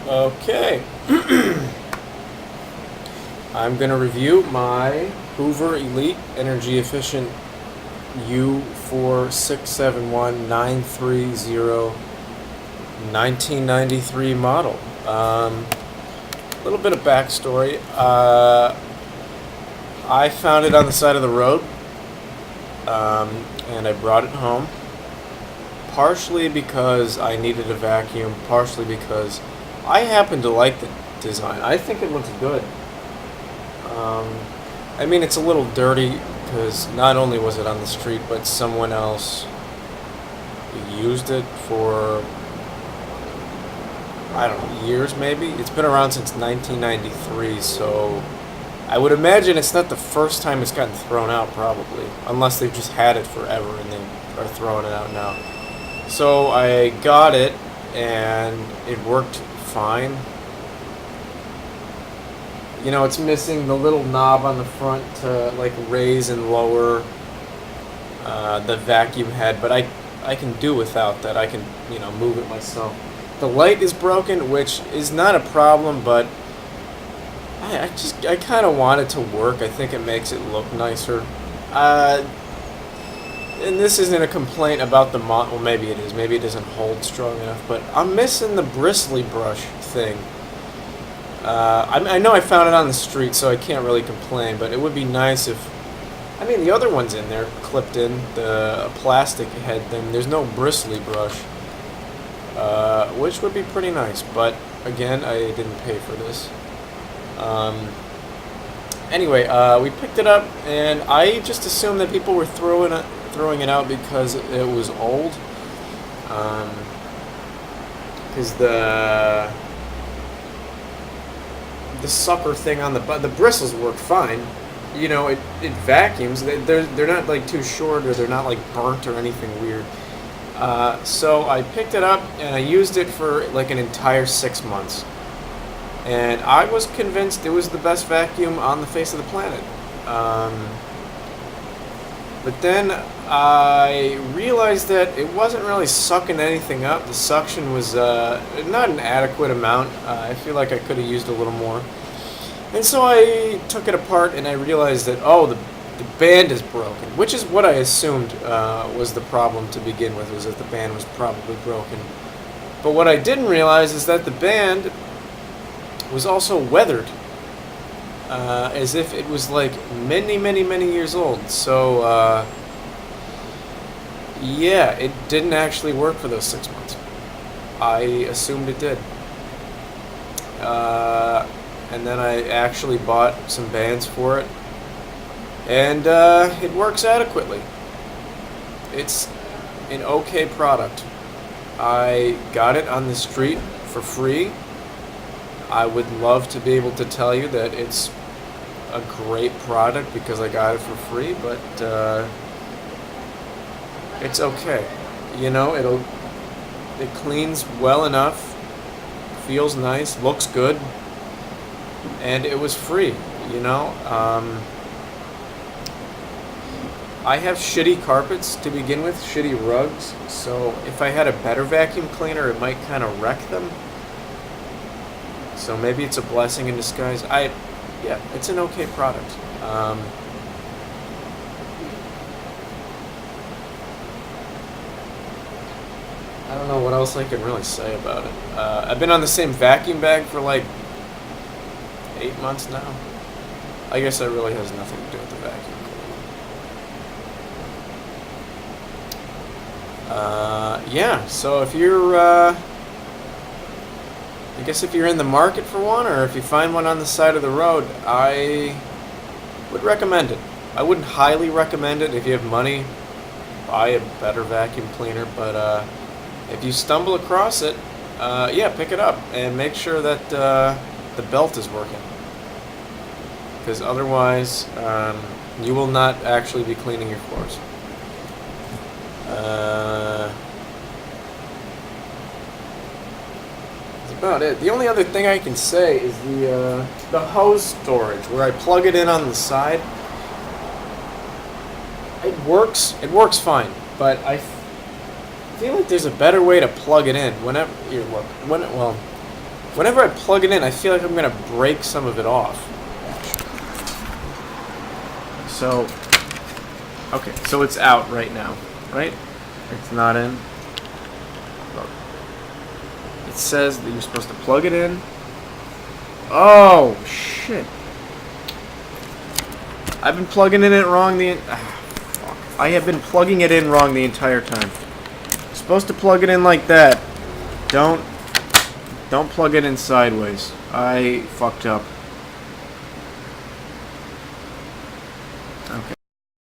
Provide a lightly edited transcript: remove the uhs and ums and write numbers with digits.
Okay. I'm going to review my Hoover Elite Energy Efficient U4671930 1993 model. A little bit of backstory. I found it on the side of the road, and I brought it home. Partially because I needed a vacuum, partially because I happen to like the design. I think it looks good. I mean, it's a little dirty because not only was it on the street, but someone else used it for, I don't know, years maybe. It's been around since 1993, so I would imagine it's not the first time it's gotten thrown out, probably, unless they've just had it forever and they are throwing it out now. So I got it, and it worked fine. You know, it's missing the little knob on the front to like raise and lower the vacuum head, but I can do without that. I can, you know, move it myself. The light is broken, which is not a problem, but I kind of want it to work. I think it makes it look nicer. And this isn't a complaint about the well, maybe it is. Maybe it doesn't hold strong enough, but I'm missing the bristly brush thing. I know I found it on the street, so I can't really complain, but it would be nice if... I mean, the other one's in there, clipped in, the plastic head thing. There's no bristly brush, which would be pretty nice, but again, I didn't pay for this. Anyway, we picked it up, and I just assumed that people were throwing it out because it was old. Because the sucker thing on the bristles work fine. You know, it vacuums. They're not like too short, or they're not like burnt or anything weird. So I picked it up and I used it for like an entire 6 months. And I was convinced it was the best vacuum on the face of the planet. But then I realized that it wasn't really sucking anything up. The suction was not an adequate amount. I feel like I could have used a little more. And so I took it apart and I realized that, oh, the band is broken, which is what I assumed was the problem to begin with, was that the band was probably broken. But what I didn't realize is that the band was also weathered, as if it was like many, many, many years old. So, yeah, it didn't actually work for those 6 months. I assumed it did. And then I actually bought some bands for it, and it works adequately. It's an okay product. I got it on the street for free. I would love to be able to tell you that it's a great product because I got it for free, but it's okay. You know, it cleans well enough, feels nice, looks good, and it was free. You know, I have shitty carpets to begin with, shitty rugs, so if I had a better vacuum cleaner, it might kind of wreck them. So maybe it's a blessing in disguise. Yeah, it's an okay product. I don't know what else I can really say about it. I've been on the same vacuum bag for like 8 months now. I guess that really has nothing to do with the vacuum cleaner. Yeah, so if you're... I guess if you're in the market for one, or if you find one on the side of the road, I would recommend it. I wouldn't highly recommend it. If you have money, buy a better vacuum cleaner, but if you stumble across it, yeah, pick it up and make sure that the belt is working, because otherwise you will not actually be cleaning your floors. About it. The only other thing I can say is the hose storage, where I plug it in on the side. It works fine, but I feel like there's a better way to plug it in. Whenever you look, well, Whenever I plug it in, I feel like I'm gonna break some of it off. So, okay, so it's out right now, right? It's not in. Look. It says that you're supposed to plug it in. Oh, shit. I've been plugging it in wrong fuck. I have been plugging it in wrong the entire time. You're supposed to plug it in like that. Don't plug it in sideways. I fucked up.